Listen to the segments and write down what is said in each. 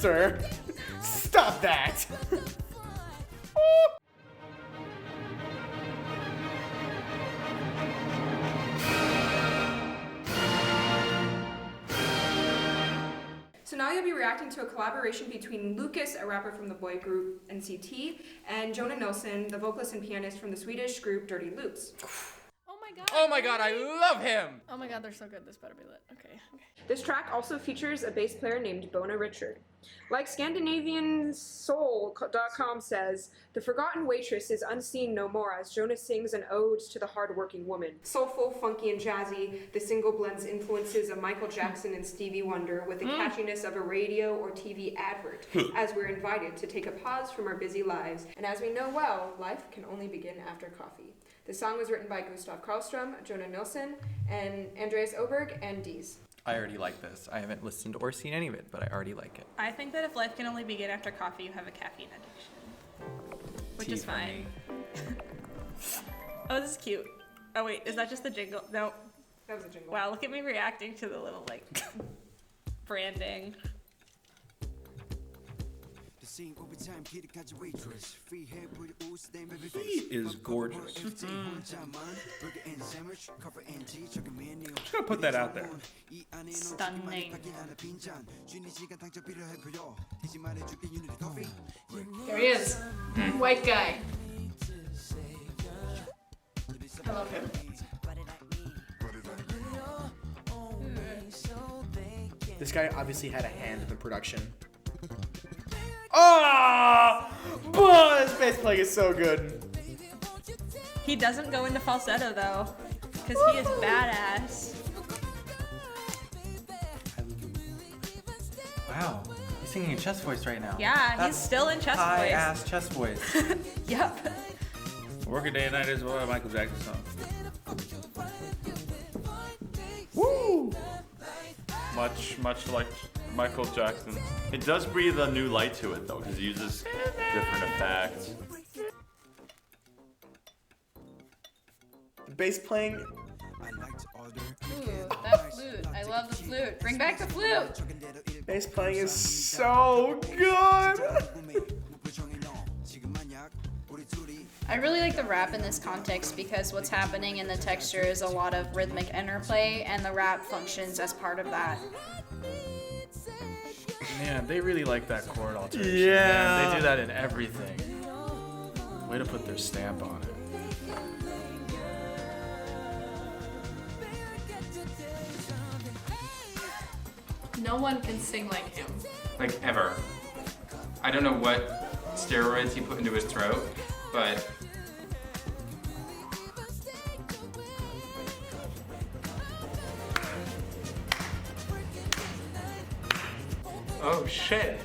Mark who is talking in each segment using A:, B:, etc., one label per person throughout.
A: Mister, stop that.
B: So now you'll be reacting to a collaboration between Lucas, a rapper from the boy group NCT, and Jonah Nilsson, the vocalist and pianist from the Swedish group Dirty Loops.
C: Oh my god, I love him!
D: Oh my god, they're so good. This better be lit. Okay.
B: This track also features a bass player named Bona Richard. Like ScandinavianSoul.com says, the forgotten waitress is unseen no more as Jonah sings an ode to the hard-working woman. Soulful, funky, and jazzy, the single blends influences of Michael Jackson and Stevie Wonder with the catchiness of a radio or TV advert, as we're invited to take a pause from our busy lives. And as we know well, life can only begin after coffee. The song was written by Gustav Karlström, Jonah Nilsson, and Andreas Oberg, and Dees.
C: I already like this. I haven't listened or seen any of it, but I already like it.
E: I think that if life can only begin after coffee, you have a caffeine addiction. Which is fine. Oh, this is cute. Oh wait, is that just the jingle? No.
B: That was a jingle.
E: Wow, look at me reacting to the little, like, branding.
F: He
G: is gorgeous.
F: Just
G: gonna put that out there.
D: Stunning. There he is. White guy. I love him.
A: This guy obviously had a hand in the production. Oh! His bass playing is so good.
E: He doesn't go into falsetto though, because he is badass.
C: Wow, he's singing in chest voice right now.
E: Yeah,
C: That's
E: he's still in chest voice.
C: high-ass chest voice.
E: Yep.
G: Working Day and Night is one of Michael Jackson's songs.
A: Woo!
H: Much like Michael Jackson. It does breathe a new light to it though, because it uses different effects.
A: The bass playing.
D: Ooh, that flute. I love the flute. Bring back the flute.
A: Bass playing is so good.
D: I really like the rap in this context because what's happening in the texture is a lot of rhythmic interplay, and the rap functions as part of that.
I: Man, they really like that chord alteration.
A: Yeah.
I: Man, they do that in everything. Way to put their stamp on it.
D: No one can sing like him.
J: Like, ever. I don't know what steroids he put into his throat, but... Oh, shit.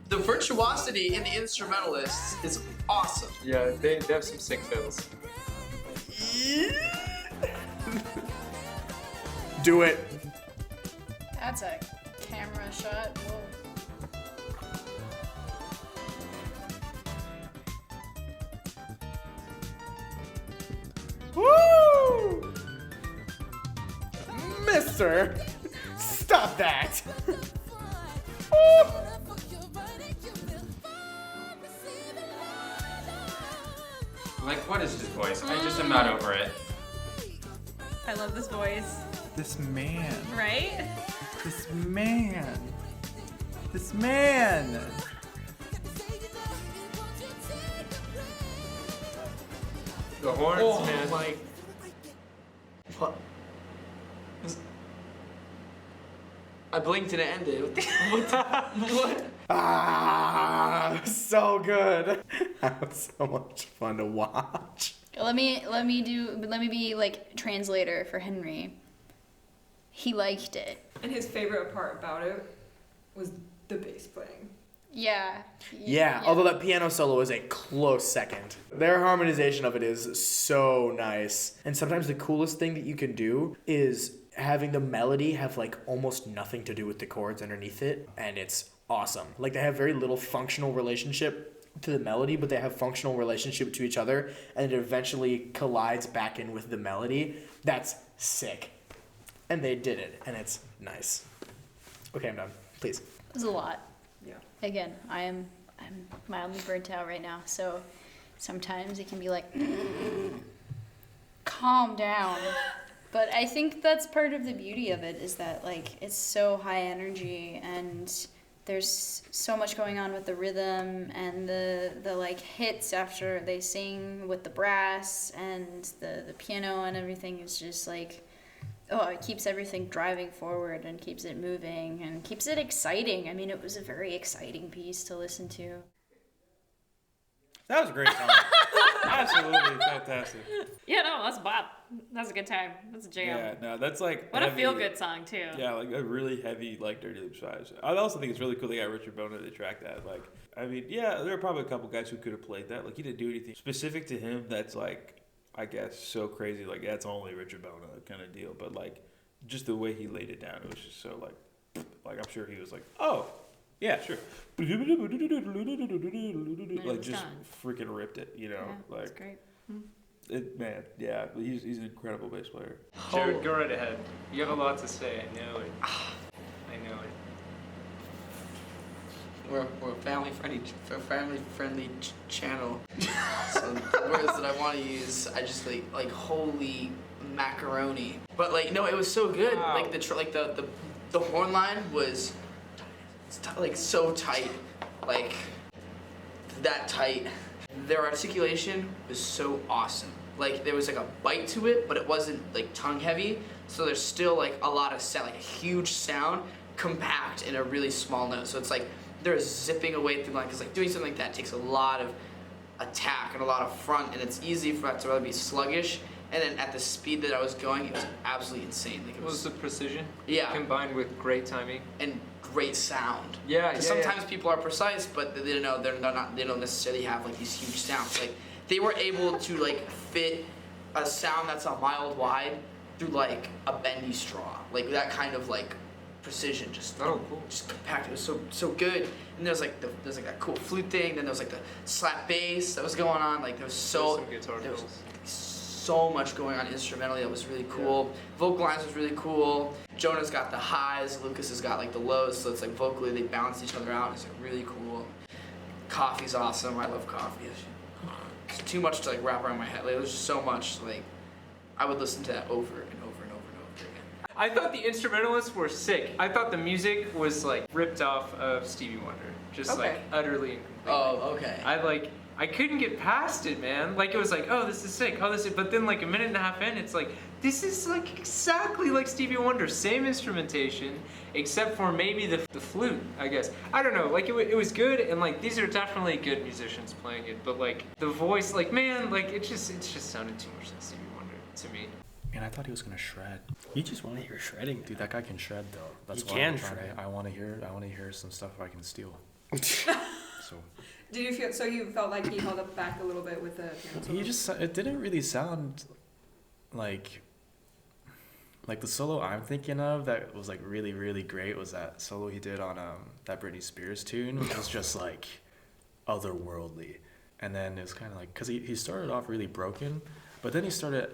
K: The virtuosity in the instrumentalists is awesome.
J: Yeah, they have some sick fills.
A: Do it.
D: That's a camera shot.
A: Woo! Mister, stop that.
J: Like, what is his voice? I just am not over it.
E: I love this voice.
C: This man.
E: Right?
C: This man. This man.
J: The horns, man.
K: Like, what? I blinked and it ended. What?
A: Ah, so good. That was so much fun to watch.
D: Let me be like translator for Henry. He liked it.
B: And his favorite part about it was the bass playing.
A: Yeah, although that piano solo is a close second. Their harmonization of it is so nice. And sometimes the coolest thing that you can do is having the melody have like almost nothing to do with the chords underneath it, and it's awesome. Like they have very little functional relationship to the melody, but they have functional relationship to each other, and it eventually collides back in with the melody. That's sick. And they did it, and it's nice. Okay, I'm done. Please.
D: It was a lot.
B: Yeah.
D: Again, I'm mildly burnt out right now, so sometimes it can be like, calm down. But I think that's part of the beauty of it, is that like it's so high energy and there's so much going on with the rhythm and the like hits after they sing with the brass and the piano and everything is just like, oh, it keeps everything driving forward and keeps it moving and keeps it exciting. I mean, it was a very exciting piece to listen to.
F: That was a great song.
G: Absolutely fantastic.
E: Yeah, no, that's bop. That's a good time. That's a jam.
G: Yeah, no, that's like
E: What
G: heavy,
E: a feel-good song, too.
G: Yeah, like a really heavy, like Dirty Loops vibes. I also think it's really cool they got Richard Bona to track that. Like, I mean, yeah, there are probably a couple guys who could have played that. Like, he didn't do anything specific to him that's like, I guess, so crazy. Like, that's only Richard Bona kind of deal. But like, just the way he laid it down, it was just so like I'm sure he was like, oh, yeah, sure. Like, just freaking ripped it, you know?
E: Yeah,
G: like,
E: that's great.
G: Man, yeah, he's an incredible bass player.
L: Jarod, go right ahead. You have a lot to say. I know it. I know it.
K: We're a family friendly channel. So the words that I want to use, I just like holy macaroni. But like no, it was so good.
L: Wow.
K: Like the horn line was like so tight, like that tight. Their articulation was so awesome. Like there was like a bite to it, but it wasn't like tongue heavy. So there's still like a lot of sound, like a huge sound compact in a really small note. So it's like they're zipping away through line, because like doing something like that takes a lot of attack and a lot of front, and it's easy for that to really be sluggish. And then at the speed that I was going, it was absolutely insane. Like it
L: was the precision?
K: Yeah.
L: Combined with great timing
K: and great sound.
L: Yeah.
K: Because sometimes people are precise, but they don't know they don't necessarily have like these huge sounds. Like they were able to like fit a sound that's a mile wide through like a bendy straw. Like that kind of like precision, just just compact. It was so good. And there's like that cool flute thing. Then there was like the slap bass that was going on. Like there was so much going on instrumentally that was really cool. Yeah. Vocal lines was really cool. Jonah's got the highs, Lucas has got like the lows, so it's like vocally they balance each other out. It's like really cool. Coffee's awesome. I love coffee. It's too much to like wrap around my head. Like there's just so much. Like I would listen to that over and over and over and over again.
L: I thought the instrumentalists were sick. I thought the music was like ripped off of Stevie Wonder, just like utterly and completely.
K: Oh, okay.
L: I couldn't get past it, man. Like it was like, oh, this is sick. Oh, this is. But then like a minute and a half in, it's like this is like exactly like Stevie Wonder, same instrumentation, except for maybe the flute, I guess. I don't know. Like it was good, and like these are definitely good musicians playing it. But like the voice, like man, like it just sounded too much like Stevie Wonder to me.
I: Man, I thought he was gonna shred.
F: You just want to hear shredding,
I: dude. That guy can shred though. That's
F: he
I: why
F: can
I: I'm trying
F: shred.
I: I want to hear some stuff I can steal. So.
B: Did you feel so? You felt like he held up back a little bit with the piano solo?
I: It didn't really sound like the solo I'm thinking of that was like really, really great was that solo he did on that Britney Spears tune, which was just like otherworldly. And then it was kind of like, because he started off really broken, but then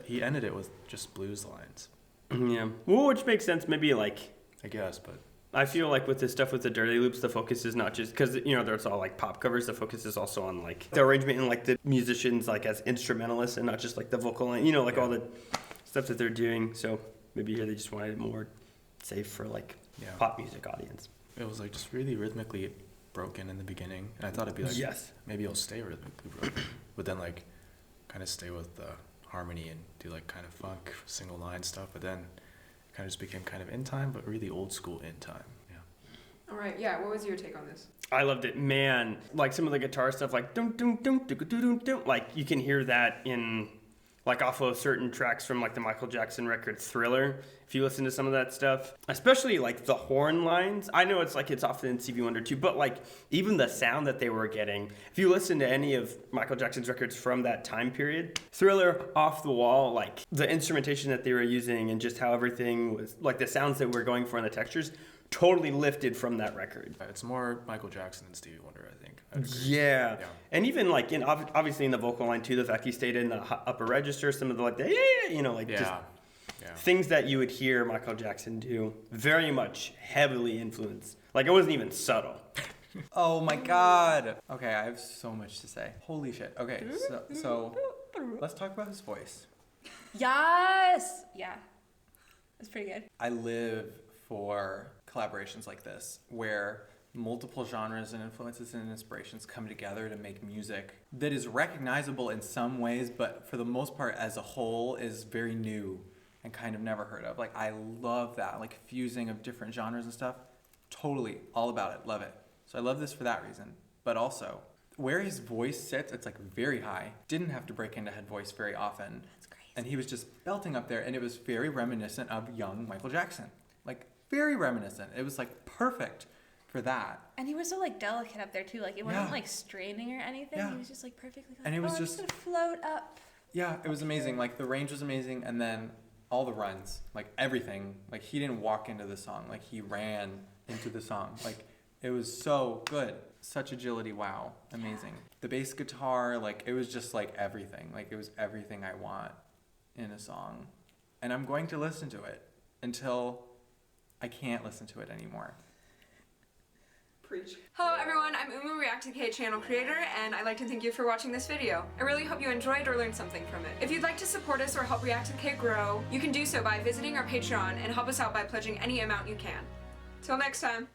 I: he ended it with just blues lines.
F: Yeah. Well, which makes sense, maybe like,
I: I guess, but
F: I feel like with the stuff with the Dirty Loops, the focus is not just, because, you know, there's all like pop covers, the focus is also on like the arrangement and like the musicians like as instrumentalists and not just like the vocal line, you know, like all the stuff that they're doing. So maybe here they just wanted it more safe for like pop music audience.
I: It was like just really rhythmically broken in the beginning. And I thought it'd be like, maybe it'll stay rhythmically broken, but then like kind of stay with the harmony and do like kind of funk single line stuff. But then kind of just became kind of in time, but really old school in time. Yeah.
B: All right. Yeah. What was your take on this?
F: I loved it, man. Like some of the guitar stuff, like dum dum dum dum dum dum. Like you can hear that in, like off of certain tracks from like the Michael Jackson record Thriller. If you listen to some of that stuff, especially like the horn lines. I know it's often in Stevie Wonder too, but like even the sound that they were getting. If you listen to any of Michael Jackson's records from that time period, Thriller, Off the Wall, like the instrumentation that they were using and just how everything was, like the sounds that we're going for and the textures, totally lifted from that record.
I: It's more Michael Jackson than Stevie Wonder, I think.
F: Yeah. And even like obviously in the vocal line too, the fact he stayed in the upper register, some of the like the you know, like just Things that you would hear Michael Jackson do, very much heavily influenced. Like, it wasn't even subtle.
C: Oh my god. Okay, I have so much to say. Holy shit. Okay, so let's talk about his voice.
E: Yes. Yeah. That's pretty good.
C: I live for collaborations like this where multiple genres and influences and inspirations come together to make music that is recognizable in some ways, but for the most part as a whole is very new and kind of never heard of. Like, I love that, like fusing of different genres and stuff. Totally all about it. Love it. So I love this for that reason, but also where his voice sits, it's like very high. Didn't have to break into head voice very often.
E: That's crazy.
C: And he was just belting up there, and it was very reminiscent of young Michael Jackson. Like, very reminiscent. It was like perfect for that.
E: And he was so like delicate up there too. Like, it wasn't like straining or anything.
C: Yeah.
E: He was just like perfectly like,
C: And it was
E: I'm
C: just
E: gonna float up.
C: Yeah, it was amazing. Like, the range was amazing, and then all the runs, like everything. Like, he didn't walk into the song. Like, he ran into the song. Like, it was so good. Such agility, wow. Amazing. The bass guitar, like, it was just like everything. Like, it was everything I want in a song. And I'm going to listen to it until I can't listen to it anymore.
B: Preach. Hello everyone, I'm ReacttotheK channel creator, and I'd like to thank you for watching this video. I really hope you enjoyed or learned something from it. If you'd like to support us or help ReacttotheK grow, you can do so by visiting our Patreon and help us out by pledging any amount you can. Till next time.